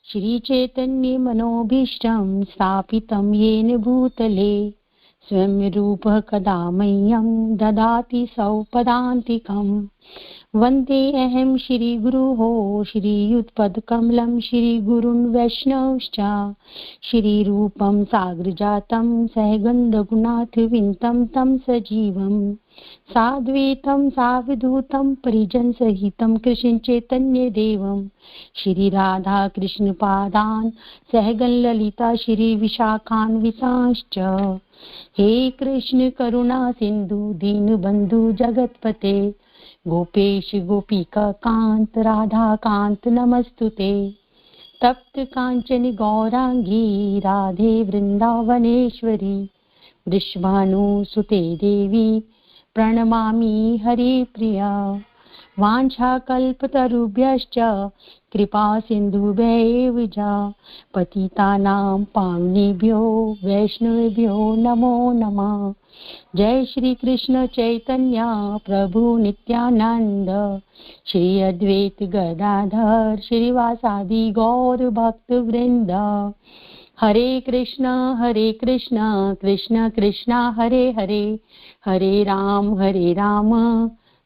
श्रीचैतन्ये मनोभीष्टं स्थापितं येन भूतले स्वयं रूपः कदा मह्यं ददाति सौपदान्तिकम्। वन्देऽहं श्रीगुरोः श्रीयुतपदकमलं श्रीगुरून् वैष्णवश्च श्रीरूपं साग्रजातं सहगणरघुनाथविन्तं तं सजीवं साद्वैतं सावधूतं परिजनसहितं कृष्णचैतन्यदेवं श्रीराधाकृष्णपादान् सहगणललिता श्रीविशाखान्वितांश्च। हे कृष्ण करुणा सिन्धु दीनबन्धु जगत्पते गोपेश गोपिका कांत राधा कांत नमस्तुते। तप्त कांचन गौरांगी राधे वृंदावनेश्वरी वृषभानुसुते देवी प्रणमामि हरिप्रिया। वाञ्छाकल्पतरुभ्यश्च कृपा सिन्धुभ्यैव च पतितानां पावनेभ्यो वैष्णवेभ्यो नमो नमः। जय श्री कृष्ण चैतन्य प्रभु नित्यानंद श्री अद्वैत गदाधर श्रीवासादि गौर भक्त वृंद। हरे कृष्णा कृष्ण कृष्णा हरे हरे हरे राम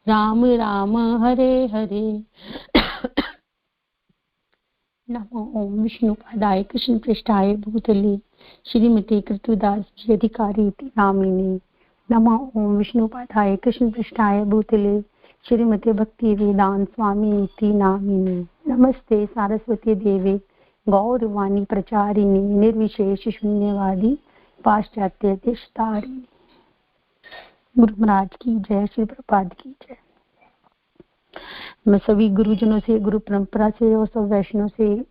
राम राम हरे हरे। नमो ओम विष्णुपादाय कृष्ण पृष्ठाय भूतले श्रीमती कृतुदास जी अधिकारी नामिने। नमो ओम विष्णुपादाय कृष्ण पृष्ठाय भूतले श्रीमती भक्ति वेदांत स्वामी नामिने। नमस्ते सारस्वती देवे गौरवाणी प्रचारिणी निर्विशेष शून्यवादी पाश्चात्य देशतारिणी। गुरु महाराज की जय, श्री प्रपाद की जय। मैं सभी गुरुजनों से, गुरु परंपरा से और सब वैष्णव से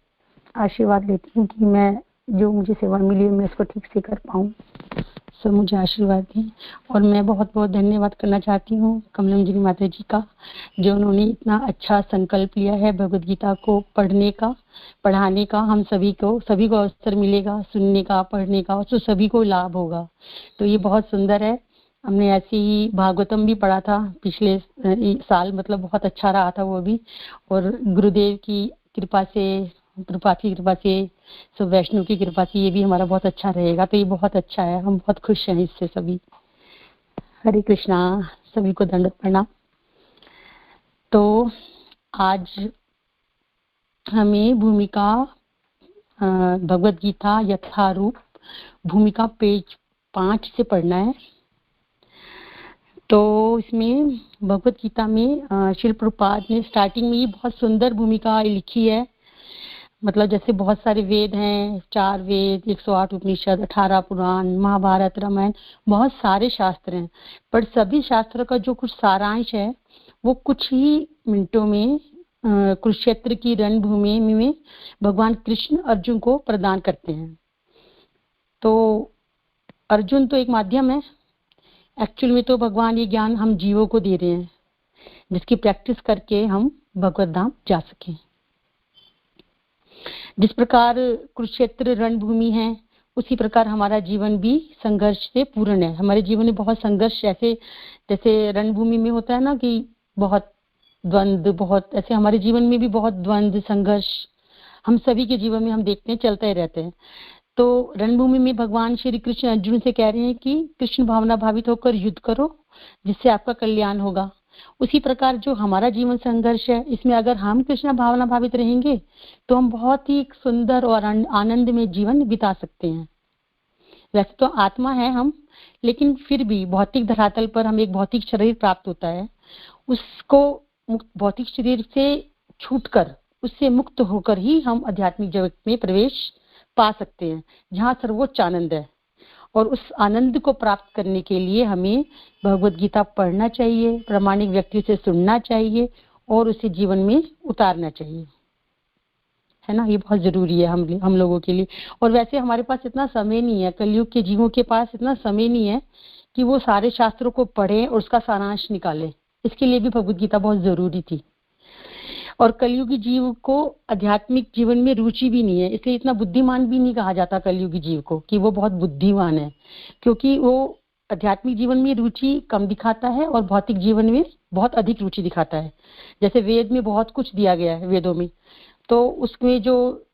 आशीर्वाद लेती हूँ कि मैं जो मुझे सेवा मिली है मैं उसको ठीक से कर पाऊँ। सब मुझे आशीर्वाद दें। और मैं बहुत बहुत धन्यवाद करना चाहती हूँ कमलम जी माता जी का, जो उन्होंने इतना अच्छा संकल्प लिया है भगवद गीता को पढ़ने का, पढ़ाने का। हम सभी को अवसर मिलेगा सुनने का, पढ़ने का, तो सभी को लाभ होगा। तो ये बहुत सुंदर है। हमने ऐसे ही भागवतम भी पढ़ा था पिछले साल, मतलब बहुत अच्छा रहा था वो भी। और गुरुदेव की कृपा से, प्रभुपाद की कृपा से, सब वैष्णव की कृपा से ये भी हमारा बहुत अच्छा रहेगा। तो ये बहुत अच्छा है, हम बहुत खुश हैं इससे सभी। हरे कृष्णा, सभी को दंडवत प्रणाम। तो आज हमें भूमिका भगवद गीता यथारूप भूमिका पेज 5 से पढ़ना है। तो इसमें भगवद गीता में श्रील प्रभुपाद ने स्टार्टिंग में ही बहुत सुंदर भूमिका लिखी है। मतलब जैसे बहुत सारे वेद हैं, 4 वेद, 108 उपनिषद, 18 पुराण, महाभारत, रामायण, बहुत सारे शास्त्र हैं। पर सभी शास्त्रों का जो कुछ सारांश है वो कुछ ही मिनटों में कुरुक्षेत्र की रणभूमि में भगवान कृष्ण अर्जुन को प्रदान करते हैं। तो अर्जुन तो एक माध्यम है, एक्चुअल में तो भगवान ये ज्ञान हम जीवों को दे रहे हैं जिसकी प्रैक्टिस करके हम भगवत धाम जा सकें। जिस प्रकार कुरुक्षेत्र रणभूमि है उसी प्रकार हमारा जीवन भी संघर्ष से पूर्ण है। हमारे जीवन में बहुत संघर्ष, ऐसे जैसे रणभूमि में होता है ना कि बहुत द्वंद्व, बहुत ऐसे हमारे जीवन में भी बहुत द्वंद्व संघर्ष हम सभी के जीवन में हम देखते हैं, चलते ही रहते हैं। तो रणभूमि में भगवान श्री कृष्ण अर्जुन से कह रहे हैं कि कृष्ण भावना भावित होकर युद्ध करो जिससे आपका कल्याण होगा। उसी प्रकार जो हमारा जीवन संघर्ष है इसमें अगर हम कृष्ण भावना भावित रहेंगे तो हम बहुत ही सुंदर और आनंद में जीवन बिता सकते हैं। वैसे तो आत्मा है हम, लेकिन फिर भी भौतिक धरातल पर हम एक भौतिक शरीर प्राप्त होता है, उसको भौतिक शरीर से छूटकर, उससे मुक्त होकर ही हम आध्यात्मिक जगत में प्रवेश पा सकते हैं जहाँ सर्वोच्च आनंद है। और उस आनंद को प्राप्त करने के लिए हमें भगवद गीता पढ़ना चाहिए, प्रामाणिक व्यक्ति से सुनना चाहिए और उसे जीवन में उतारना चाहिए, है ना। ये बहुत जरूरी है हम लोगों के लिए। और वैसे हमारे पास इतना समय नहीं है, कलयुग के जीवों के पास इतना समय नहीं है कि वो सारे शास्त्रों को पढ़ें और उसका सारांश निकालें। इसके लिए भी भगवद गीता बहुत जरूरी थी। और कलयुगी जीव को आध्यात्मिक जीवन में रुचि भी नहीं है, इसलिए इतना बुद्धिमान भी नहीं कहा जाता कलयुगी जीव को कि वो बहुत बुद्धिमान है, क्योंकि वो आध्यात्मिक जीवन में रुचि कम दिखाता है और भौतिक जीवन में बहुत अधिक रुचि दिखाता है। जैसे वेद में बहुत कुछ दिया गया है, वेदों में तो उसमें जो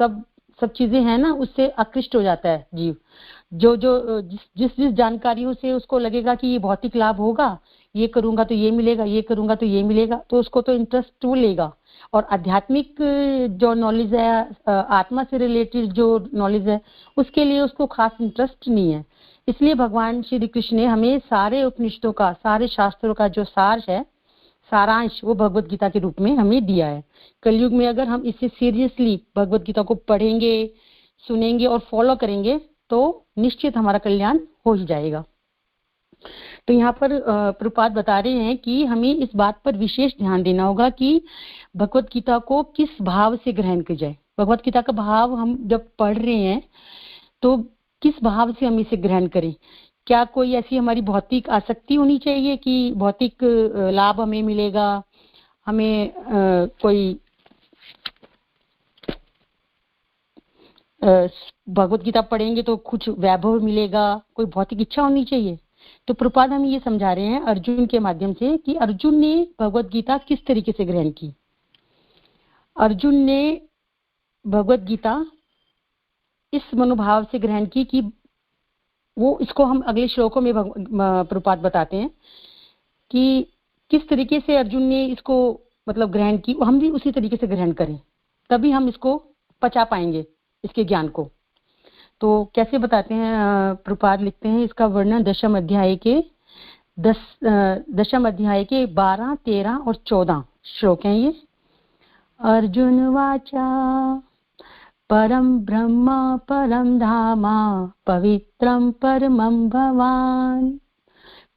सब सब चीजें हैं ना, उससे आकृष्ट हो जाता है जीव। जो जो जिस जिस जानकारियों से उसको लगेगा कि ये भौतिक लाभ होगा, ये करूंगा तो ये मिलेगा, ये करूंगा तो ये मिलेगा, तो उसको तो इंटरेस्ट वो लेगा। और आध्यात्मिक जो नॉलेज है, आत्मा से रिलेटेड जो नॉलेज है, उसके लिए उसको खास इंटरेस्ट नहीं है। इसलिए भगवान श्री कृष्ण ने हमें सारे उपनिषदों का, सारे शास्त्रों का जो सार है, सारांश, वो भगवत गीता के रूप में हमें दिया है। कलयुग में अगर हम इसे सीरियसली भगवत गीता को पढ़ेंगे, सुनेंगे और फॉलो करेंगे तो निश्चित हमारा कल्याण हो ही जाएगा। तो यहाँ पर प्रभुपाद बता रहे हैं कि हमें इस बात पर विशेष ध्यान देना होगा कि भगवत गीता को किस भाव से ग्रहण किया जाए। भगवत गीता का भाव हम जब पढ़ रहे हैं तो किस भाव से हम इसे ग्रहण करें। क्या कोई ऐसी हमारी भौतिक आसक्ति होनी चाहिए कि भौतिक लाभ हमें मिलेगा, हमें कोई भगवत गीता पढ़ेंगे तो कुछ वैभव मिलेगा, कोई भौतिक इच्छा होनी चाहिए। तो प्रभुपाद हम ये समझा रहे हैं अर्जुन के माध्यम से कि अर्जुन ने भगवत गीता किस तरीके से ग्रहण की। अर्जुन ने भगवत गीता इस मनोभाव से ग्रहण की कि वो, इसको हम अगले श्लोकों में प्रभुपाद बताते हैं कि किस तरीके से अर्जुन ने इसको मतलब ग्रहण की, हम भी उसी तरीके से ग्रहण करें, तभी हम इसको पचा पाएंगे, इसके ज्ञान को। तो कैसे बताते हैं, प्रभुपाद लिखते हैं इसका वर्णन दशम अध्याय के 12, 13 और 14 श्लोक हैं ये। अर्जुन वाचा परम ब्रह्म परम धामा पवित्रम परमं भवान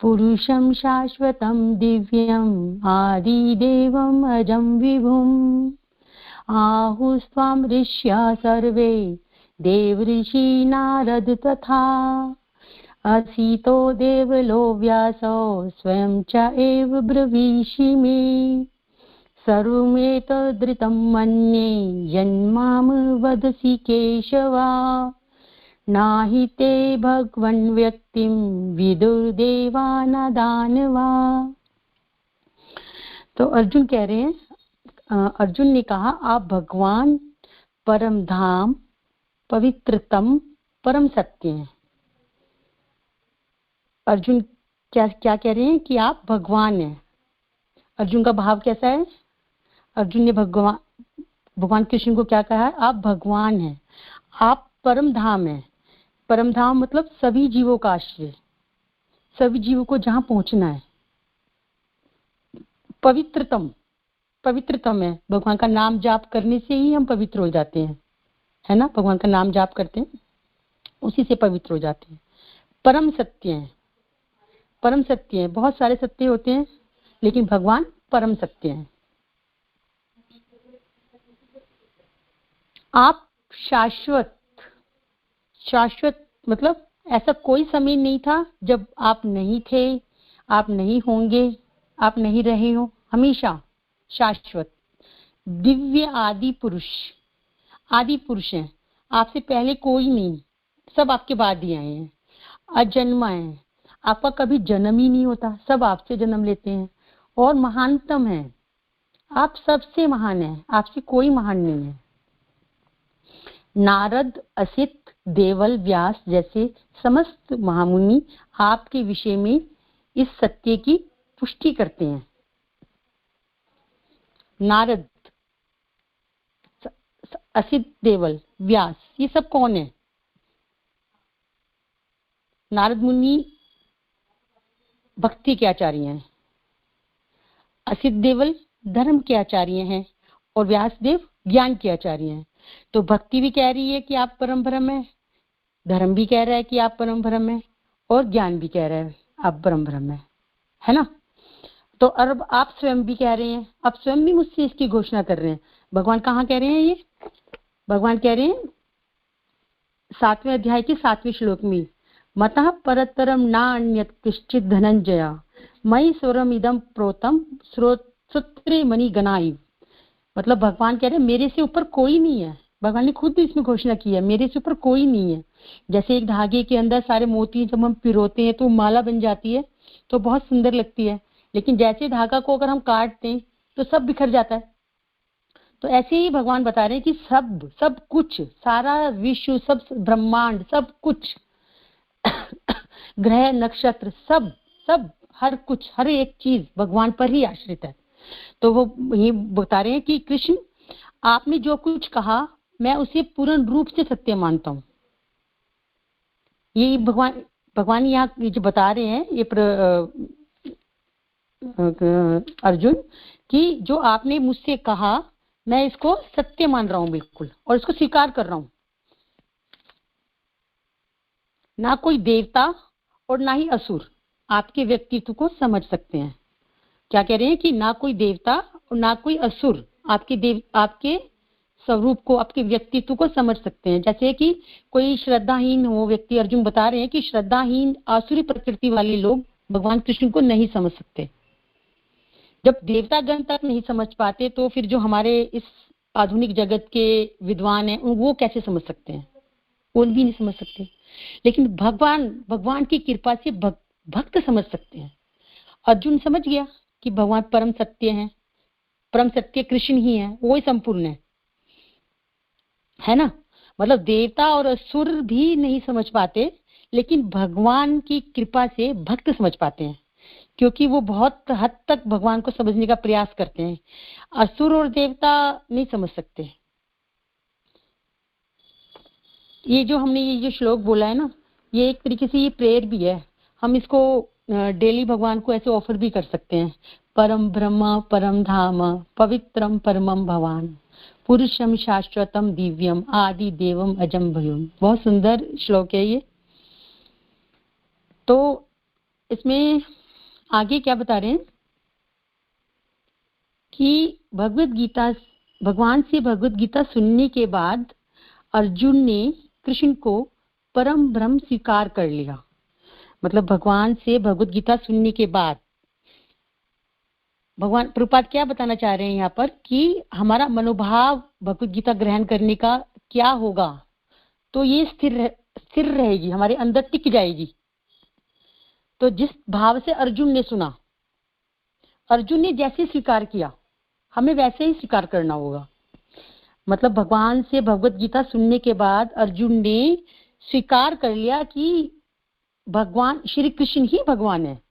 पुरुषं शाश्वतं दिव्यम् आदिदेवम् अजं विभुम् आहुस्त्वां ऋष्या सर्वे देवऋषि नारद तथा असितो देवलो व्यासो स्वयं च एव ब्रवीषि मे सर्वमेतदृतं मन्ये यन्मां वदसि केशवा नाहि ते भगवन् व्यक्तिं विदुर्देवा न दानवा। तो अर्जुन कह रहे हैं, अर्जुन ने कहा आप भगवान परम धाम पवित्रतम परम सत्य हैं। अर्जुन क्या क्या कह रहे हैं कि आप भगवान हैं। अर्जुन का भाव कैसा है? अर्जुन ने भगवान कृष्ण को क्या कहा है? आप भगवान हैं, आप परम धाम हैं। परम धाम मतलब सभी जीवों का आश्रय, सभी जीवों को जहां पहुंचना है। पवित्रतम है। भगवान का नाम जाप करने से ही हम पवित्र हो जाते हैं, है ना। भगवान का नाम जाप करते हैं, उसी से पवित्र हो जाते हैं। परम सत्य है, परम सत्य है। बहुत सारे सत्य होते हैं लेकिन भगवान परम सत्य है। आप शाश्वत मतलब ऐसा कोई समय नहीं था जब आप नहीं थे, आप नहीं होंगे, आप नहीं रहे हो, हमेशा शाश्वत। दिव्य आदि पुरुष हैं, आपसे पहले कोई नहीं, सब आपके बाद ही आए हैं। अजन्मा है, आपका कभी जन्म ही नहीं होता, सब आपसे जन्म लेते हैं। और महानतम है, आप सबसे महान हैं, आपसे कोई महान नहीं है। नारद, असित, देवल, व्यास जैसे समस्त महामुनि आपके विषय में इस सत्य की पुष्टि करते हैं। नारद, असित, देवल, व्यास, ये सब कौन है? नारद मुनि भक्ति के आचार्य हैं, असित देवल धर्म के आचार्य हैं और व्यास देव ज्ञान के आचार्य हैं। तो भक्ति भी कह रही है कि आप परम ब्रह्म है, धर्म भी कह रहा है कि आप परम ब्रह्म है और ज्ञान भी कह रहा है आप परम ब्रह्म है ना। तो अब आप स्वयं भी कह रहे हैं, आप स्वयं भी मुझसे इसकी घोषणा कर रहे हैं। भगवान कहाँ कह रहे हैं ये? भगवान कह रहे हैं 7वें अध्याय के 7वें श्लोक में, मतः परतरम नान्यत् किंचित् धनंजय मयि स्वरम इदम प्रोतम श्रोत्रे मणि गणाइव। मतलब भगवान कह रहे हैं मेरे से ऊपर कोई नहीं है। भगवान ने खुद इसमें घोषणा की है, मेरे से ऊपर कोई नहीं है। जैसे एक धागे के अंदर सारे मोती जब हम पिरोते हैं तो माला बन जाती है, तो बहुत सुंदर लगती है, लेकिन जैसे धागा को अगर हम काटते हैं तो सब बिखर जाता है। तो ऐसे ही भगवान बता रहे हैं कि सब कुछ, सारा विश्व, सब ब्रह्मांड, सब कुछ ग्रह नक्षत्र, सब सब हर कुछ, हर एक चीज भगवान पर ही आश्रित है। तो वो ये बता रहे हैं कि कृष्ण, आपने जो कुछ कहा मैं उसे पूर्ण रूप से सत्य मानता हूँ। ये भगवान यहाँ जो बता रहे हैं ये अर्जुन, कि जो आपने मुझसे कहा मैं इसको सत्य मान रहा हूँ बिल्कुल, और इसको स्वीकार कर रहा हूँ। ना कोई देवता और ना ही असुर आपके व्यक्तित्व को समझ सकते हैं। क्या कह रहे हैं कि ना कोई देवता और ना कोई असुर आपके स्वरूप को, आपके व्यक्तित्व को समझ सकते हैं। जैसे कि कोई श्रद्धाहीन हो व्यक्ति, अर्जुन बता रहे हैं कि श्रद्धाहीन आसुरी प्रकृति वाले लोग भगवान कृष्ण को नहीं समझ सकते। जब देवतागण तक नहीं समझ पाते तो फिर जो हमारे इस आधुनिक जगत के विद्वान हैं वो कैसे समझ सकते हैं? वो भी नहीं समझ सकते। लेकिन भगवान की कृपा से भक्त समझ सकते हैं। अर्जुन समझ गया कि भगवान परम सत्य है, परम सत्य कृष्ण ही है, वो ही संपूर्ण है ना। मतलब देवता और असुर भी नहीं समझ पाते, लेकिन भगवान की कृपा से भक्त समझ पाते हैं, क्योंकि वो बहुत हद तक भगवान को समझने का प्रयास करते हैं। असुर और देवता नहीं समझ सकते। ये जो हमने ये जो श्लोक बोला है ना, ये एक तरीके से ये प्रेयर भी है। हम इसको डेली भगवान को ऐसे ऑफर भी कर सकते हैं। परम ब्रह्म परम धाम पवित्रम परमम भवान पुरुषम शाश्वतम दिव्यम आदि देवम अजम भयुम। बहुत सुंदर श्लोक है ये। तो इसमें आगे क्या बता रहे हैं कि भगवान से भगवत गीता सुनने के बाद अर्जुन ने कृष्ण को परम ब्रह्म स्वीकार कर लिया। मतलब भगवान से भगवत गीता सुनने के बाद भगवान प्रभुपाद क्या बताना चाह रहे हैं यहाँ पर कि हमारा मनोभाव भगवत गीता ग्रहण करने का क्या होगा, तो ये स्थिर रहेगी, हमारे अंदर टिक जाएगी। तो जिस भाव से अर्जुन ने सुना, अर्जुन ने जैसे स्वीकार किया, हमें वैसे ही स्वीकार करना होगा। मतलब भगवान से भगवत गीता सुनने के बाद अर्जुन ने स्वीकार कर लिया कि भगवान श्री कृष्ण ही भगवान है।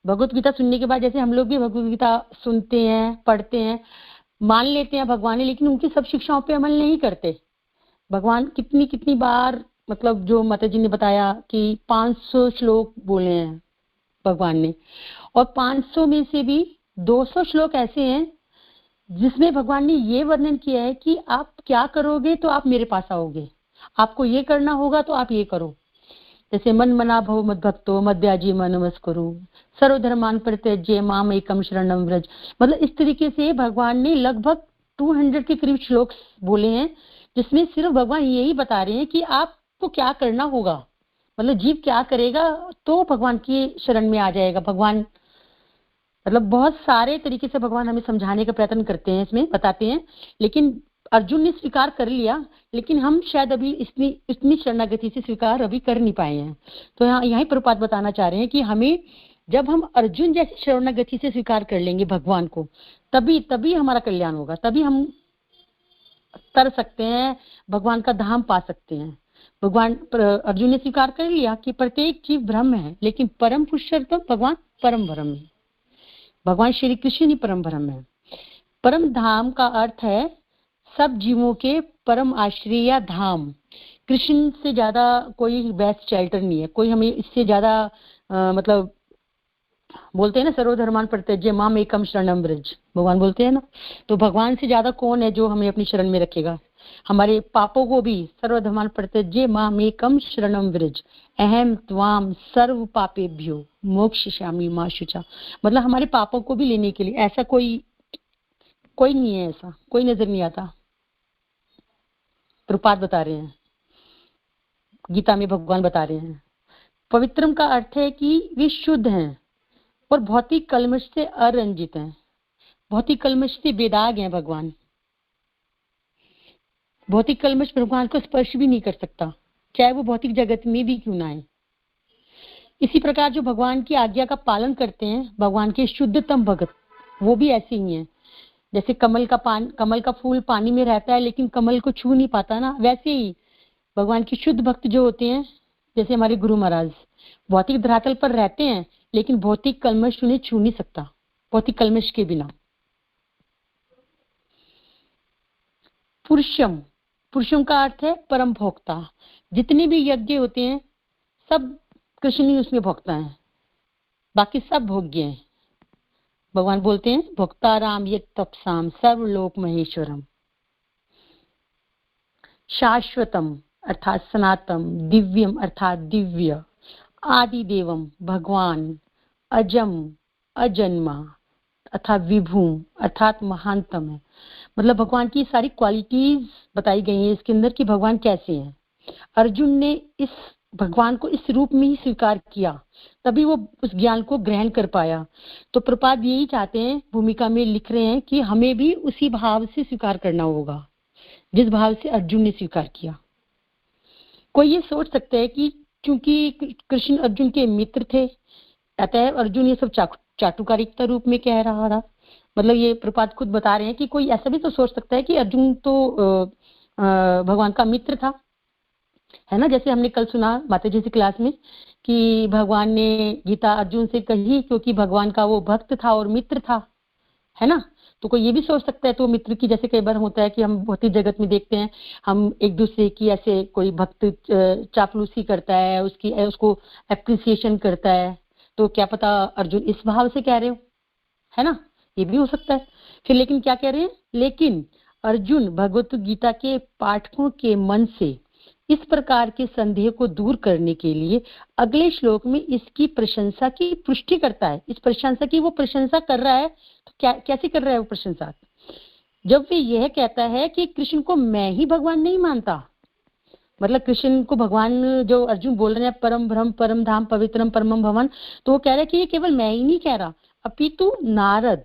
भगवत गीता सुनने के बाद जैसे हम लोग भी भगवत गीता सुनते हैं, पढ़ते हैं, मान लेते हैं भगवान है, लेकिन उनकी सब शिक्षाओं पे अमल नहीं करते। भगवान कितनी बार, मतलब जो माता जी ने बताया कि 500 श्लोक बोले हैं भगवान ने, और 500 में से भी 200 श्लोक ऐसे हैं जिसमें भगवान ने ये वर्णन किया है कि आप क्या करोगे तो आप मेरे पास आओगे, आपको ये करना होगा तो आप ये करो। जैसे मन मना भव मद भक्तो मद्याजी मन नमस्कुरु सर्वधर्मान परित्यज्य माम एकम शरणम व्रज। मतलब इस तरीके से भगवान ने लगभग 200 के करीब श्लोक बोले हैं, जिसमें सिर्फ भगवान यही बता रहे हैं कि आपको क्या करना होगा। मतलब जीव क्या करेगा तो भगवान की शरण में आ जाएगा। भगवान मतलब बहुत सारे तरीके से भगवान हमें समझाने का प्रयत्न करते हैं, इसमें बताते हैं। लेकिन अर्जुन ने स्वीकार कर लिया, लेकिन हम शायद अभी इतनी शरणागति से स्वीकार अभी कर नहीं पाए हैं। तो यहीं प्रभुपाद बताना चाह रहे हैं कि हमें, जब हम अर्जुन जैसी शरणागति से स्वीकार कर लेंगे भगवान को, तभी हमारा कल्याण होगा, तभी हम तर सकते हैं, भगवान का धाम पा सकते हैं। भगवान अर्जुन ने स्वीकार कर लिया कि प्रत्येक जीव ब्रह्म है, लेकिन परम पुरुषोत्तम भगवान परम ब्रह्म है। भगवान श्री कृष्ण ही परम ब्रह्म है। परम धाम का अर्थ है सब जीवों के परम आश्रय या धाम। कृष्ण से ज्यादा कोई बेस्ट शेल्टर नहीं है, कोई हमें इससे ज्यादा मतलब बोलते हैं ना, सर्वधर्मान परित्यज्य माम एकम शरणम व्रज, भगवान बोलते हैं ना। तो भगवान से ज्यादा कौन है जो हमें अपनी शरण में रखेगा। हमारे पापों को भी सर्वधर्मान परित्यज्य माम एकम शरणम व्रज अहम त्वाम सर्व पापेभ्यो मोक्षयिष्यामि मा शुचा। मतलब हमारे पापों को भी लेने के लिए ऐसा कोई नहीं है, ऐसा कोई नजर नहीं आता। प्रभुपाद बता रहे हैं, गीता में भगवान बता रहे हैं। पवित्रम का अर्थ है कि वे शुद्ध हैं और भौतिक कलमश से अरंजित हैं। भौतिक कलमश से बेदाग हैं भगवान। भौतिक कलमश भगवान को स्पर्श भी नहीं कर सकता, चाहे वो भौतिक जगत में भी क्यों ना आए। इसी प्रकार जो भगवान की आज्ञा का पालन करते हैं, भगवान के शुद्धतम भगत, वो भी ऐसे ही हैं। जैसे कमल का फूल पानी में रहता है लेकिन कमल को छू नहीं पाता ना, वैसे ही भगवान के शुद्ध भक्त जो होते हैं, जैसे हमारे गुरु महाराज भौतिक धरातल पर रहते हैं लेकिन भौतिक कलमश उन्हें छू नहीं सकता, भौतिक कलमश के बिना। पुरुषम का अर्थ है परम भोक्ता। जितने भी यज्ञ होते हैं सब कृष्ण ही उसमें भोक्ता है, बाकी सब भोग्य हैं। भगवान बोलते हैं भोक्ता राम ये तपसाम सर्वलोक महेश्वरम। शाश्वतम अर्थात सनातम, दिव्यम अर्थात दिव्य, आदि देवम भगवान, अजम अजन्मा अर्थात विभूम अर्थात महानतम है। मतलब भगवान की सारी क्वालिटीज बताई गई हैं इसके अंदर कि भगवान कैसे हैं। अर्जुन ने इस भगवान को इस रूप में ही स्वीकार किया, तभी वो उस ज्ञान को ग्रहण कर पाया। तो प्रपाद यही चाहते हैं, भूमिका में लिख रहे हैं कि हमें भी उसी भाव से स्वीकार करना होगा जिस भाव से अर्जुन ने स्वीकार किया। कोई ये सोच सकता है कि क्योंकि कृष्ण अर्जुन के मित्र थे अतः अर्जुन ये सब चाटुकारिकता रूप में कह रहा था। मतलब ये प्रपात खुद बता रहे हैं कि कोई ऐसा भी तो सोच सकता है कि अर्जुन तो भगवान का मित्र था, है ना। जैसे हमने कल सुना माता जी की क्लास में कि भगवान ने गीता अर्जुन से कही क्योंकि भगवान का वो भक्त था और मित्र था, है ना। तो कोई ये भी सोच सकता है तो मित्र की, जैसे कई बार होता है कि हम भौतिक जगत में देखते हैं हम एक दूसरे की ऐसे कोई भक्त चापलूसी करता है, उसको एप्रिसिएशन करता है, तो क्या पता अर्जुन इस भाव से कह रहे हो, है ना, ये भी हो सकता है। फिर लेकिन क्या कह रहे हैं, लेकिन अर्जुन भगवत गीता के पाठकों के मन से इस प्रकार के संदेह को दूर करने के लिए अगले श्लोक में इसकी प्रशंसा की पुष्टि करता है। इस प्रशंसा की वो प्रशंसा कर रहा है, तो कैसे कर रहा है वो प्रशंसा, जब वे यह कहता है कि कृष्ण को मैं ही भगवान नहीं मानता। मतलब कृष्ण को भगवान जो अर्जुन बोल रहे हैं परम ब्रह्म परम धाम पवित्रम परमम भवन, तो वो कह रहा है कि ये केवल मैं ही नहीं कह रहा, अपितु नारद,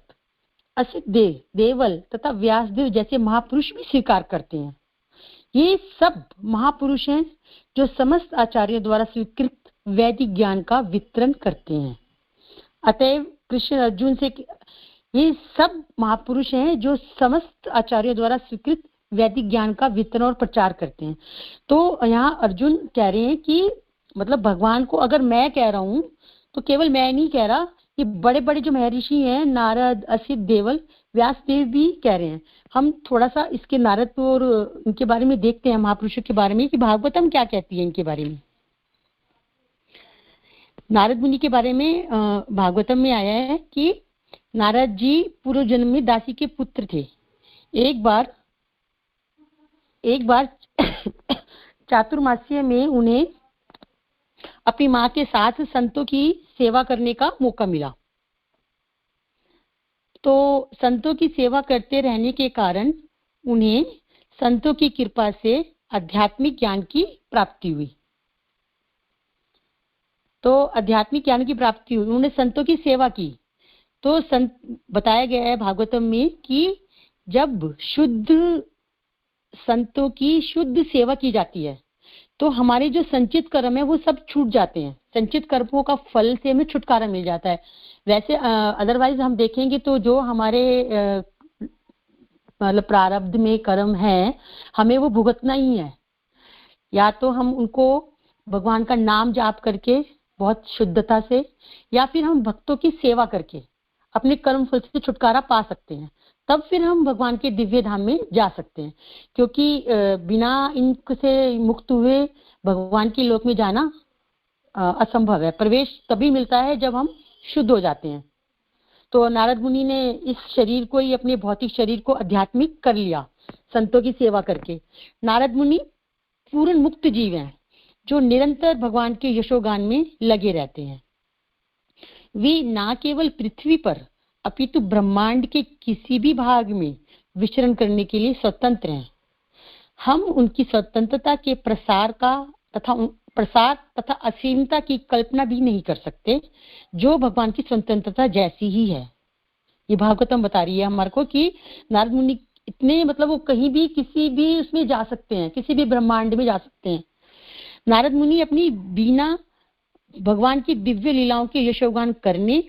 असित देव, देवल तथा व्यासदेव जैसे महापुरुष भी स्वीकार करते हैं। ये सब महापुरुष हैं जो समस्त आचार्यों द्वारा स्वीकृत वैदिक ज्ञान का वितरण करते हैं। अतएव कृष्ण अर्जुन से, ये सब महापुरुष हैं जो समस्त आचार्यों द्वारा स्वीकृत वैदिक ज्ञान का वितरण और प्रचार करते हैं। तो यहाँ अर्जुन कह रहे हैं कि मतलब भगवान को अगर मैं कह रहा हूँ तो केवल मैं नहीं कह रहा, ये बड़े बड़े जो महर्षि हैं नारद, असित, देवल, व्यासदेव भी कह रहे हैं। हम थोड़ा सा इसके नारद और इनके बारे में देखते हैं, महापुरुषों के बारे में कि भागवतम क्या कहती है इनके बारे में। नारद मुनि के बारे में भागवतम में आया है कि नारद जी पूर्व जन्म में दासी के पुत्र थे। एक बार चातुर्मास्य में उन्हें अपनी माँ के साथ संतों की सेवा करने का मौका मिला। तो संतों की सेवा करते रहने के कारण उन्हें संतों की कृपा से आध्यात्मिक ज्ञान की प्राप्ति हुई। तो आध्यात्मिक ज्ञान की प्राप्ति हुई, उन्होंने संतों की सेवा की। तो बताया गया है भागवतम में कि जब शुद्ध संतों की शुद्ध सेवा की जाती है तो हमारे जो संचित कर्म है वो सब छूट जाते हैं, संचित कर्मों का फल से हमें छुटकारा मिल जाता है। वैसे अदरवाइज हम देखेंगे तो जो हमारे मतलब प्रारब्ध में कर्म है हमें वो भुगतना ही है। या तो हम उनको भगवान का नाम जाप करके बहुत शुद्धता से, या फिर हम भक्तों की सेवा करके अपने कर्म फल से छुटकारा पा सकते हैं, तब फिर हम भगवान के दिव्य धाम में जा सकते हैं। क्योंकि बिना इनसे मुक्त हुए भगवान के लोक में जाना असंभव है। प्रवेश तभी मिलता है जब हम शुद्ध हो जाते हैं। तो नारद मुनि ने इस शरीर को ही, अपने भौतिक शरीर को आध्यात्मिक कर लिया संतों की सेवा करके। नारद मुनि पूर्ण मुक्त जीव हैं जो निरंतर भगवान के यशोगान में लगे रहते हैं। वे ना केवल पृथ्वी पर अपितु ब्रह्मांड के किसी भी भाग में विचरण करने के लिए स्वतंत्र हैं। हम उनकी स्वतंत्रता के प्रसार तथा असीमता की कल्पना भी नहीं कर सकते, जो भगवान की स्वतंत्रता जैसी ही है। ये भागवतम बता रही है हमारे को कि नारद मुनि इतने, मतलब वो कहीं भी किसी भी उसमें जा सकते हैं, किसी भी ब्रह्मांड में जा सकते हैं। नारद मुनि अपनी बिना भगवान की दिव्य लीलाओं के यशोगान करने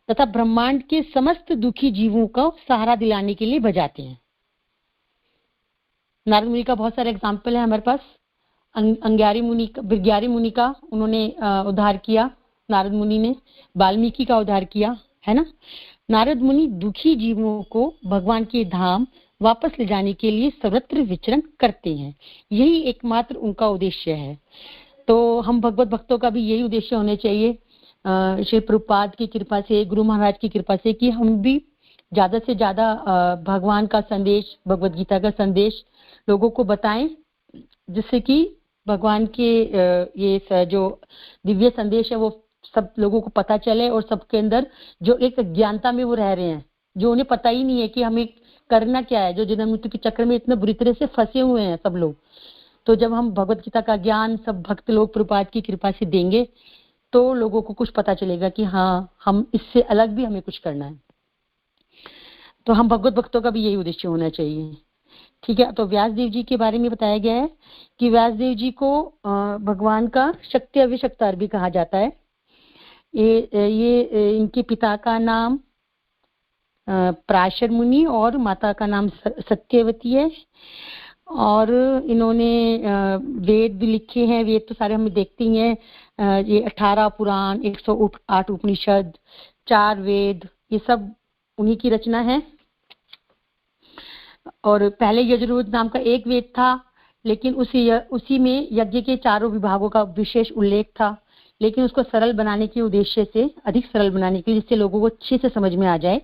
तथा ब्रह्मांड के समस्त दुखी जीवों को सहारा दिलाने के लिए बजाते हैं। नारद मुनि का बहुत सारे एग्जाम्पल है हमारे पास। अंग्यारी मुनि का, बिरग्यारी मुनि का उन्होंने उद्धार किया, नारद मुनि ने वाल्मीकि का उद्धार किया, है ना। नारद मुनि दुखी जीवों को भगवान के धाम वापस ले जाने के लिए सर्वत्र विचरण करते हैं, यही एकमात्र उनका उद्देश्य है। तो हम भगवत भक्तों का भी यही उद्देश्य होने चाहिए, श्री प्रभुपाद की कृपा से, गुरु महाराज की कृपा से, कि हम भी ज्यादा से ज्यादा भगवान का संदेश, भगवत गीता का संदेश लोगों को बताएं, जिससे कि भगवान के ये जो दिव्य संदेश है वो सब लोगों को पता चले, और सबके अंदर जो एक अज्ञानता में वो रह रहे हैं, जो उन्हें पता ही नहीं है कि हमें करना क्या है, जो जन्म मृत्यु के चक्र में इतने बुरी तरह से फंसे हुए हैं सब लोग। तो जब हम भगवत गीता का ज्ञान सब भक्त लोग प्रभुपाद की कृपा से देंगे तो लोगों को कुछ पता चलेगा कि हाँ, हम इससे अलग भी हमें कुछ करना है। तो हम भगवत भक्तों का भी यही उद्देश्य होना चाहिए। ठीक है। तो व्यासदेव जी के बारे में बताया गया है कि व्यासदेव जी को भगवान का शक्ति अविशक्तार भी कहा जाता है। ये इनके पिता का नाम पराशर मुनि और माता का नाम सत्यवती है, और इन्होंने वेद भी लिखे हैं। वेद तो सारे हम देखते ही हैं, ये 18 पुराण, 108 उपनिषद, 4 वेद, ये सब उन्हीं की रचना है। और पहले यजुर्वेद नाम का एक वेद था, लेकिन उसी में यज्ञ के चारों विभागों का विशेष उल्लेख था, लेकिन उसको सरल बनाने के उद्देश्य से, अधिक सरल बनाने के लिए, जिससे लोगों को अच्छे से समझ में आ जाए,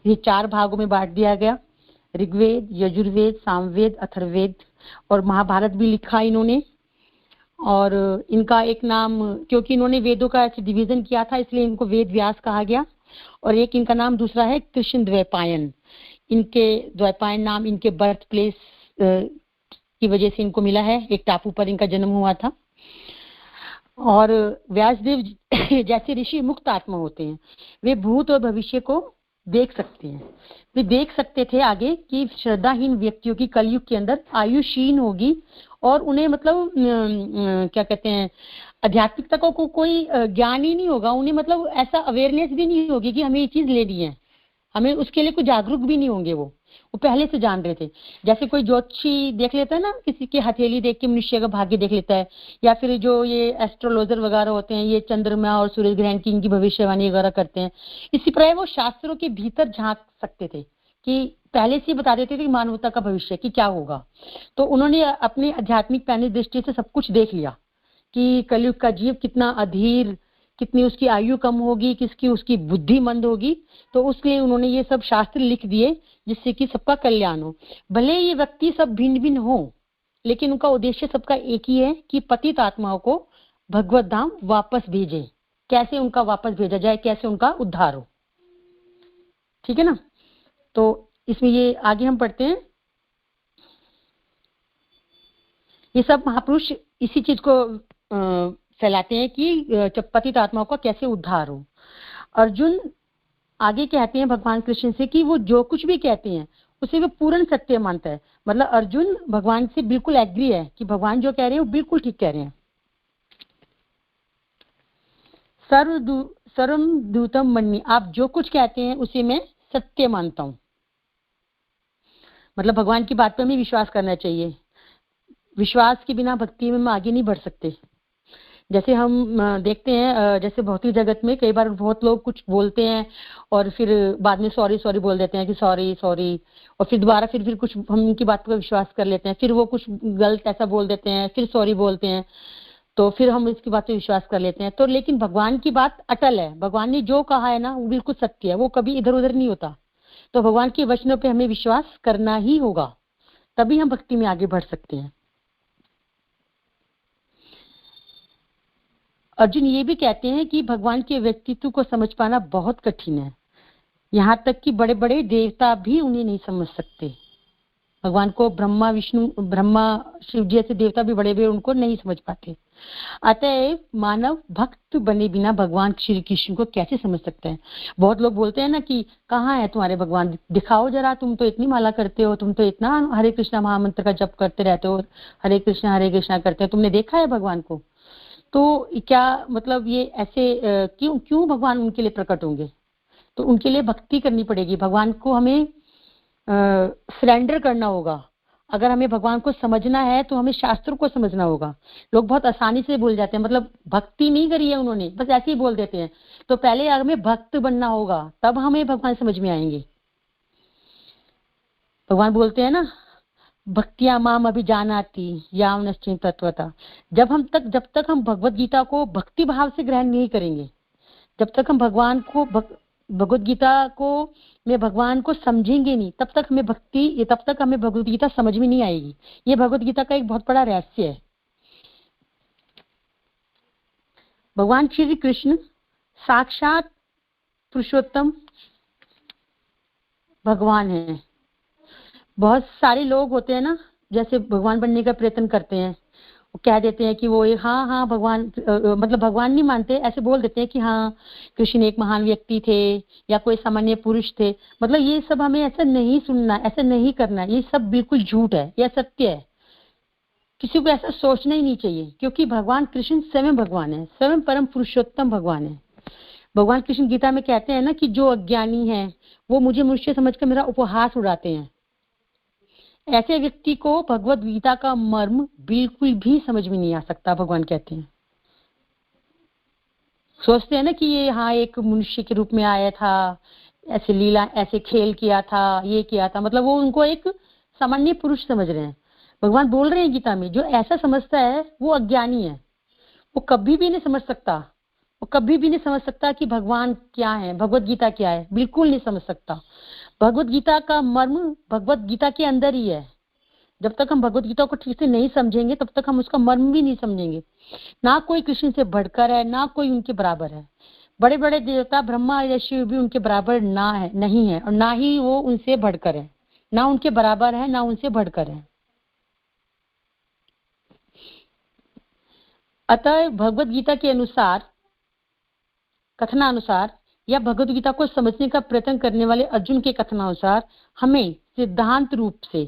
ये 4 भागों में बांट दिया गया। ऋग्वेद, यजुर्वेद, सामवेद, अथर्ववेद, और महाभारत भी लिखा इन्होंने। और इनका एक नाम, क्योंकि इन्होंने वेदों का ऐसे डिवीजन किया था, इसलिए इनको वेद व्यास कहा गया। और एक इनका नाम दूसरा है कृष्ण द्वैपायन। इनके द्वैपायन नाम इनके बर्थ प्लेस की वजह से इनको मिला है, एक टापू पर इनका जन्म हुआ था। और व्यासदेव जैसे ऋषि मुक्त आत्मा होते हैं, वे भूत और भविष्य को देख सकते हैं। वे देख सकते थे आगे कि श्रद्धाहीन व्यक्तियों की कलयुग के अंदर आयु क्षीण होगी, और उन्हें मतलब क्या कहते हैं, आध्यात्मिकता को कोई ज्ञान ही नहीं होगा उन्हें, मतलब ऐसा अवेयरनेस भी नहीं होगी कि हमें ये चीज लेनी है, हमें उसके लिए कोई जागरूक भी नहीं होंगे। वो पहले से जान रहे थे। जैसे कोई ज्योतिषी देख लेता है ना, किसी की हथेली देख के मनुष्य का भाग्य देख लेता है, या फिर जो ये एस्ट्रोलॉजर वगैरह होते हैं, ये चंद्रमा और सूर्य ग्रहण की इनकी भविष्यवाणी वगैरह करते हैं, इसी प्रकार वो शास्त्रों के भीतर झांक सकते थे कि पहले से बता देते थे कि मानवता का भविष्य कि क्या होगा। तो उन्होंने अपनी आध्यात्मिक पैनी दृष्टि से सब कुछ देख लिया कि कलयुग का जीव कितना अधीर, कितनी उसकी आयु कम होगी, किसकी उसकी बुद्धि मंद होगी। तो उसलिए उन्होंने ये सब शास्त्र लिख दिए जिससे कि सबका कल्याण हो। भले ये व्यक्ति सब भिन्न भिन्न हो, लेकिन उनका उद्देश्य सबका एक ही है कि पतित आत्माओं को भगवत धाम वापस भेजे। कैसे उनका वापस भेजा जाए, कैसे उनका उद्धार हो। ठीक है ना। तो इसमें ये आगे हम पढ़ते हैं, ये सब महापुरुष इसी चीज को फैलाते हैं कि पतित आत्माओं का कैसे उद्धार हो। अर्जुन आगे कहते हैं भगवान कृष्ण से कि वो जो कुछ भी कहते हैं उसे वो पूर्ण सत्य मानता है। मतलब अर्जुन भगवान से बिल्कुल एग्री है कि भगवान जो कह रहे हैं वो बिल्कुल ठीक कह रहे हैं। सर्वम दूतम मन्नि, आप जो कुछ कहते हैं उसे मैं सत्य मानता हूं। मतलब भगवान की बात पर हमें विश्वास करना चाहिए। विश्वास के बिना भक्ति में हम आगे नहीं बढ़ सकते। जैसे हम देखते हैं, जैसे भौतिक जगत में कई बार बहुत लोग कुछ बोलते हैं और फिर बाद में सॉरी सॉरी बोल देते हैं कि सॉरी सॉरी, और फिर दोबारा फिर कुछ हम उनकी बात पर विश्वास कर लेते हैं, फिर वो कुछ गलत ऐसा बोल देते हैं, फिर सॉरी बोलते हैं, तो फिर हम इसकी बात पर विश्वास कर लेते हैं। तो लेकिन भगवान की बात अटल है, भगवान ने जो कहा है ना वो बिल्कुल सत्य है, वो कभी इधर उधर नहीं होता। तो भगवान के वचनों पर हमें विश्वास करना ही होगा, तभी हम भक्ति में आगे बढ़ सकते हैं। अर्जुन ये भी कहते हैं कि भगवान के व्यक्तित्व को समझ पाना बहुत कठिन है, यहाँ तक कि बड़े बड़े देवता भी उन्हें नहीं समझ सकते। भगवान को ब्रह्मा शिव जी जैसे देवता भी बड़े बड़े उनको नहीं समझ पाते। अतएव मानव भक्त बने बिना भगवान श्री कृष्ण को कैसे समझ सकते हैं। बहुत लोग बोलते हैं ना कि कहाँ है तुम्हारे भगवान, दिखाओ जरा, तुम तो इतनी माला करते हो, तुम तो इतना हरे कृष्णा महामंत्र का जप करते रहते हो, हरे कृष्णा करते हो, तुमने देखा है भगवान को। तो क्या मतलब ये ऐसे क्यों भगवान उनके लिए प्रकट होंगे। तो उनके लिए भक्ति करनी पड़ेगी, भगवान को हमें सरेंडर करना होगा। अगर हमें भगवान को समझना है तो हमें शास्त्रों को समझना होगा। लोग बहुत आसानी से भूल जाते हैं, मतलब भक्ति नहीं करी है उन्होंने, बस ऐसे ही बोल देते हैं। तो पहले हमें भक्त बनना होगा, तब हमें भगवान समझ में आएंगे। भगवान बोलते हैं ना, भक्तिया माम अभिजानाति याव निश्चय तत्वता। जब तक हम भगवत गीता को भक्ति भाव से ग्रहण नहीं करेंगे, जब तक हम भगवत गीता को में भगवान को समझेंगे नहीं, तब तक हमें भगवत गीता समझ में नहीं आएगी। ये भगवत गीता का एक बहुत बड़ा रहस्य है। भगवान श्री कृष्ण साक्षात पुरुषोत्तम भगवान है। बहुत सारे लोग होते हैं ना, जैसे भगवान बनने का प्रयत्न करते हैं, वो कह देते हैं कि वो हाँ भगवान, मतलब भगवान नहीं मानते, ऐसे बोल देते हैं कि हाँ कृष्ण एक महान व्यक्ति थे या कोई सामान्य पुरुष थे। मतलब ये सब हमें ऐसा नहीं सुनना, ऐसा नहीं करना, ये सब बिल्कुल झूठ है, यह सत्य है। किसी को ऐसा सोचना ही नहीं चाहिए, क्योंकि भगवान कृष्ण स्वयं भगवान है, स्वयं परम पुरुषोत्तम भगवान है। भगवान कृष्ण गीता में कहते हैं ना कि जो अज्ञानी है वो मुझे मनुष्य समझकर मेरा उपहास उड़ाते हैं। ऐसे व्यक्ति को भगवत गीता का मर्म बिल्कुल भी समझ में नहीं आ सकता। भगवान कहते हैं, सोचते हैं ना कि ये हाँ एक मनुष्य के रूप में आया था, ऐसे लीला, ऐसे खेल किया था, ये किया था, मतलब वो उनको एक सामान्य पुरुष समझ रहे हैं। भगवान बोल रहे हैं गीता में, जो ऐसा समझता है वो अज्ञानी है, वो कभी भी नहीं समझ सकता, वो कभी भी नहीं समझ सकता कि भगवान क्या है, भगवत गीता क्या है, बिल्कुल नहीं समझ सकता। भगवत गीता का मर्म भगवत गीता के अंदर ही है। जब तक हम भगवत गीता को ठीक से नहीं समझेंगे तब तक हम उसका मर्म भी नहीं समझेंगे। ना कोई कृष्ण से बढ़कर है, ना कोई उनके बराबर है। बड़े बड़े देवता ब्रह्मा या शिव भी उनके बराबर नहीं है, और ना ही वो उनसे बढ़कर है, ना उनके बराबर है, ना उनसे बढ़कर है। अतः भगवत गीता के अनुसार, कथनानुसार या भगवत गीता को समझने का प्रयत्न करने वाले अर्जुन के कथनानुसार हमें सिद्धांत रूप से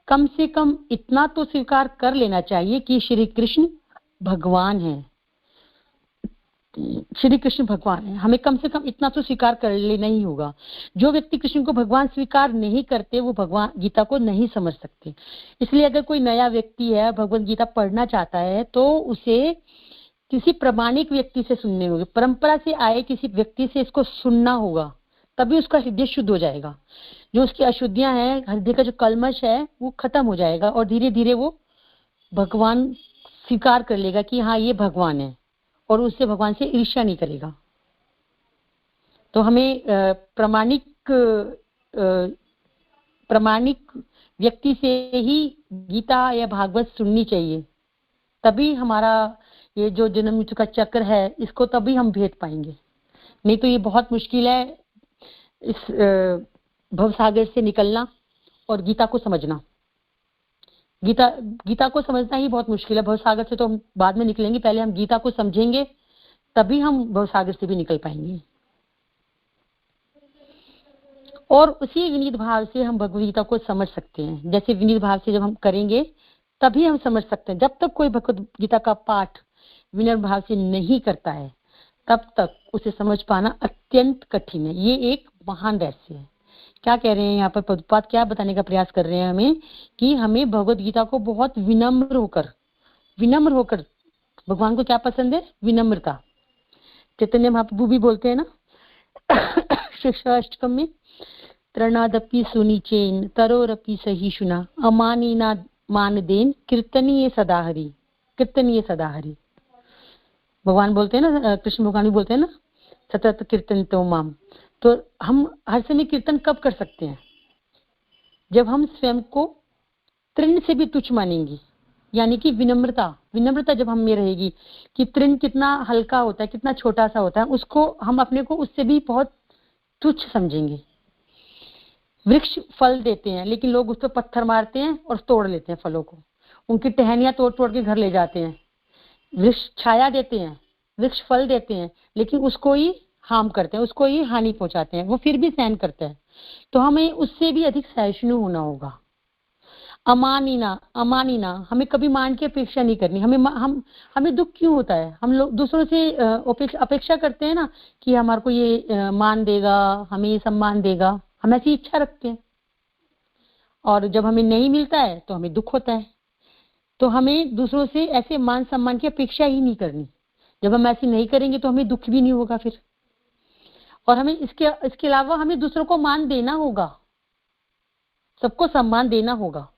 कम इतना तो स्वीकार कर लेना चाहिए कि श्री कृष्ण भगवान है। श्री कृष्ण भगवान है, हमें कम से कम इतना तो स्वीकार कर लेना ही होगा। जो व्यक्ति कृष्ण को भगवान स्वीकार नहीं करते वो भगवान गीता को नहीं समझ सकते। इसलिए अगर कोई नया व्यक्ति है भगवत गीता पढ़ना चाहता है तो उसे किसी प्रमाणिक व्यक्ति से सुनने होगी, परंपरा से आए किसी व्यक्ति से इसको सुनना होगा, तभी उसका हृदय शुद्ध हो जाएगा। जो उसकी अशुद्धियां हैं, हृदय का जो कलमश है वो खत्म हो जाएगा, और धीरे धीरे वो भगवान स्वीकार कर लेगा कि हाँ ये भगवान है, और उससे भगवान से ईर्ष्या नहीं करेगा। तो हमें प्रमाणिक व्यक्ति से ही गीता या भागवत सुननी चाहिए, तभी हमारा ये जो जन्म मृत्यु का चक्र है इसको तभी हम भेद पाएंगे। नहीं तो ये बहुत मुश्किल है इस भवसागर से निकलना और गीता को समझना। गीता को समझना ही बहुत मुश्किल है। भवसागर से तो हम बाद में निकलेंगे, पहले हम गीता को समझेंगे तभी हम भवसागर से भी निकल पाएंगे। और उसी विनीत भाव से हम भगवद गीता को समझ सकते हैं। जैसे विनीत भाव से जब हम करेंगे तभी हम समझ सकते हैं। जब तक कोई भगवद गीता का पाठ विनम्र भाव से नहीं करता है तब तक उसे समझ पाना अत्यंत कठिन है। ये एक महान रहस्य है। क्या कह रहे हैं यहाँ पर प्रभुपाद, क्या बताने का प्रयास कर रहे हैं हमें कि हमें भगवद गीता को बहुत विनम्र होकर भगवान को क्या पसंद है, विनम्रता। चैतन्य महाप्रभु भी बोलते हैं ना शिक्षाष्टकम में, त्रणादपि सुनिचेन तरोरपि सहिष्णुना अमानीना मानदेन कीर्तनीय सदा हरि। भगवान बोलते हैं ना, कृष्ण भगवान भी बोलते हैं ना, सतत कीर्तन तो माम। तो हम हर समय कीर्तन कब कर सकते हैं? जब हम स्वयं को तृण से भी तुच्छ मानेंगे, यानी कि विनम्रता जब हम में रहेगी कि तृण कितना हल्का होता है, कितना छोटा सा होता है, उसको हम अपने को उससे भी बहुत तुच्छ समझेंगे। वृक्ष फल देते हैं लेकिन लोग उस पर पत्थर मारते हैं और तोड़ लेते हैं फलों को, उनकी टहनियां तोड़ के घर ले जाते हैं। वृक्ष छाया देते हैं, वृक्ष फल देते हैं, लेकिन उसको ही हार्म करते हैं, उसको ही हानि पहुंचाते हैं, वो फिर भी सहन करते हैं। तो हमें उससे भी अधिक सहिष्णु होना होगा। अमानिना, अमानिना, हमें कभी मान की अपेक्षा नहीं करनी। हमें दुख क्यों होता है? हम लोग दूसरों से अपेक्षा करते हैं ना कि हमारे को ये मान देगा, हमें ये सम्मान देगा, हम ऐसी इच्छा रखते हैं, और जब हमें नहीं मिलता है तो हमें दुख होता है। तो हमें दूसरों से ऐसे मान सम्मान की अपेक्षा ही नहीं करनी। जब हम ऐसे नहीं करेंगे तो हमें दुख भी नहीं होगा फिर। और हमें इसके अलावा हमें दूसरों को मान देना होगा, सबको सम्मान देना होगा।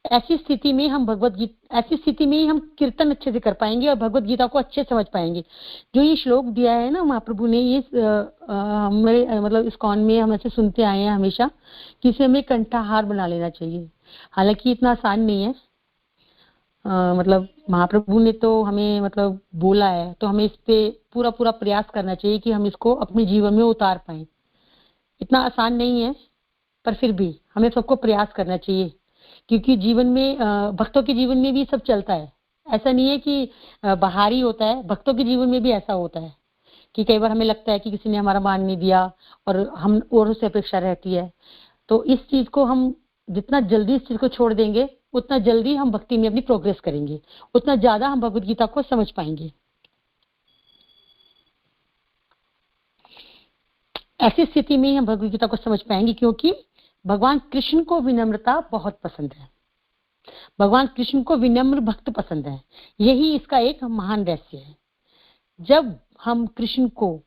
ऐसी स्थिति में हम कीर्तन अच्छे से कर पाएंगे और भगवत गीता को अच्छे समझ पाएंगे। जो ये श्लोक दिया है ना महाप्रभु ने, ये हमारे मतलब इस्कॉन में हम ऐसे सुनते आए हैं हमेशा कि इसे हमें कंठाहार बना लेना चाहिए। हालांकि इतना आसान नहीं है, मतलब महाप्रभु ने तो हमें मतलब बोला है, तो हमें इस पे पूरा पूरा प्रयास करना चाहिए कि हम इसको अपने जीवन में उतार पाए। इतना आसान नहीं है, पर फिर भी हमें सबको प्रयास करना चाहिए, क्योंकि जीवन में भक्तों के जीवन में भी सब चलता है। ऐसा नहीं है कि बाहरी होता है, भक्तों के जीवन में भी ऐसा होता है कि कई बार हमें लगता है कि किसी ने हमारा मान नहीं दिया और हम औरों से अपेक्षा रहती है। तो इस चीज को हम जितना जल्दी इस चीज को छोड़ देंगे, उतना जल्दी हम भक्ति में अपनी प्रोग्रेस करेंगे, उतना ज्यादा हम भगवत गीता को समझ पाएंगे। ऐसी स्थिति में हम भगवत गीता को समझ पाएंगे, क्योंकि भगवान कृष्ण को विनम्रता बहुत पसंद है। भगवान कृष्ण को विनम्र भक्त पसंद है। यही इसका एक महान रहस्य है। जब हम कृष्ण को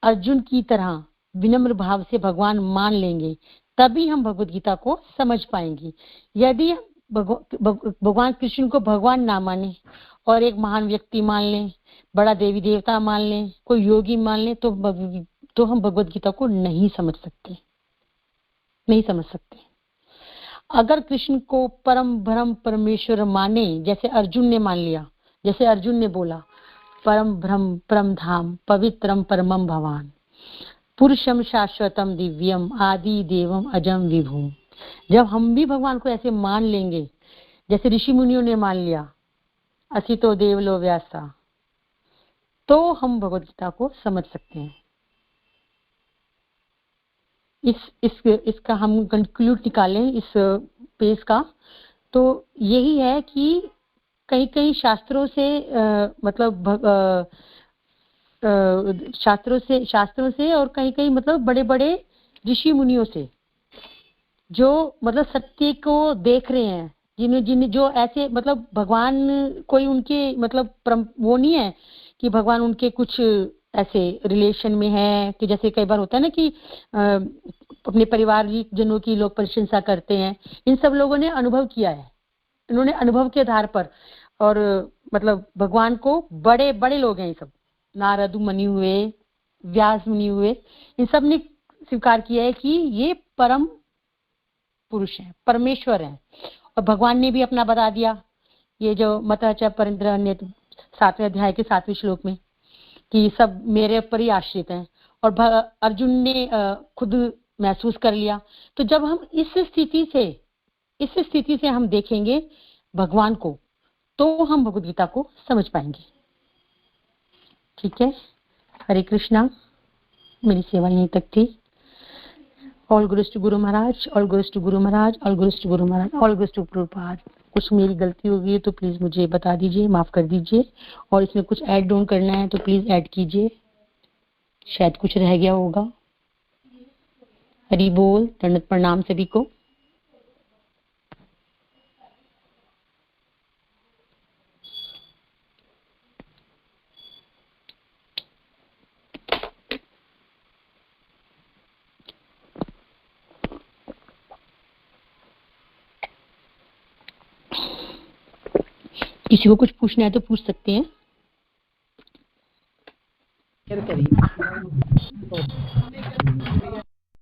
अर्जुन की तरह विनम्र भाव से भगवान मान लेंगे, तभी हम भगवत गीता को समझ पाएंगे। यदि भगवान कृष्ण को भगवान ना माने और एक महान व्यक्ति मान लें, बड़ा देवी देवता मान लें, कोई योगी मान लें, तो हम भगवत गीता को नहीं समझ सकते। अगर कृष्ण को परम ब्रह्म परमेश्वर माने, जैसे अर्जुन ने मान लिया, जैसे अर्जुन ने बोला परम ब्रह्म परम धाम पवित्रम परमम भवान पुरुषम शाश्वतम दिव्यम आदि देवम अजम विभू। जब हम भी भगवान को ऐसे मान लेंगे जैसे ऋषि मुनियों ने मान लिया, असितो देवलो व्यासा, तो हम भगवत गीता को समझ सकते हैं। इसका हम कंक्लूड निकालें इस पेज का, तो यही है कि कई शास्त्रों से शास्त्रों से और कई मतलब बड़े बड़े ऋषि मुनियों से, जो मतलब सत्य को देख रहे हैं, जिन्हें जो ऐसे मतलब भगवान कोई उनके मतलब वो नहीं है कि भगवान उनके कुछ ऐसे रिलेशन में है कि जैसे कई बार होता है ना कि अपने परिवार जनों की लोग प्रशंसा करते हैं। इन सब लोगों ने अनुभव किया है, इन्होंने अनुभव के आधार पर, और मतलब भगवान को बड़े बड़े लोग हैं ये सब, नारद मुनि हुए, व्यास मुनि हुए, इन सब ने स्वीकार किया है कि ये परम पुरुष हैं, परमेश्वर हैं। और भगवान ने भी अपना बता दिया, ये जो मतः परिन्द्र 7वें अध्याय के 7वें श्लोक में, कि सब मेरे ऊपर ही आश्रित हैं। और अर्जुन ने खुद महसूस कर लिया। तो जब हम इस स्थिति से हम देखेंगे भगवान को, तो हम भगवद गीता को समझ पाएंगे। ठीक है, हरे कृष्णा। मेरी सेवा यहीं तक थी। All glories to Guru Maharaj, all glories to Guru Maharaj, all glories to Guru Maharaj, all glories to Prabhupada. कुछ मेरी गलती हो गई है तो प्लीज मुझे बता दीजिए, माफ कर दीजिए, और इसमें कुछ ऐड ऑन करना है तो प्लीज ऐड कीजिए, शायद कुछ रह गया होगा। हरि बोल, दंडवत प्रणाम सभी को। किसी को कुछ पूछना है तो पूछ सकते हैं।